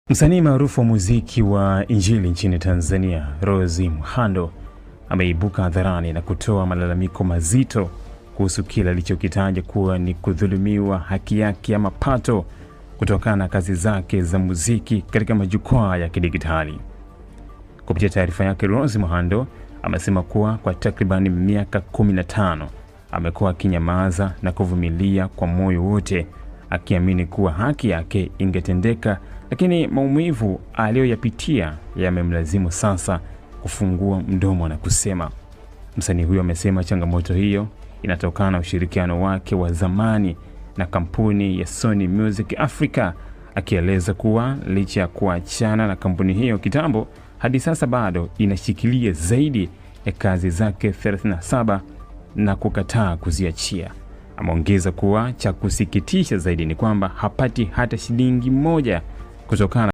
Msanii maarufu wa muziki wa Injili nchini Tanzania, Rose Muhando, ameibuka hadharani na kutoa malalamiko mazito kuhusu kile alichokitaja kuwa ni kudhulumiwa haki yake ya mapato kutokana na kazi zake za muziki katika majukwaa ya kidijitali. Kupitia taarifa yake, Rose Muhando amesema kuwa kwa takriban miaka 15 amekuwa akinyamaza na kuvumilia kwa moyo wote, akiamini kuwa haki yake ingetendeka, lakini maumivu aliyoyapitia yamemlazimu sasa kufungua mdomo na kusema. Msanii huyo amesema changamoto hiyo inatokana na ushirikiano wake wa zamani na kampuni ya Sony Music Africa, akieleza kuwa licha ya kuachana na kampuni hiyo kitambo, hadi sasa bado inashikilia zaidi ya kazi zake 37 na kukataa kuziachia. Ameongeza kuwa cha kusikitisha zaidi ni kwamba hapati hata shilingi moja kutokana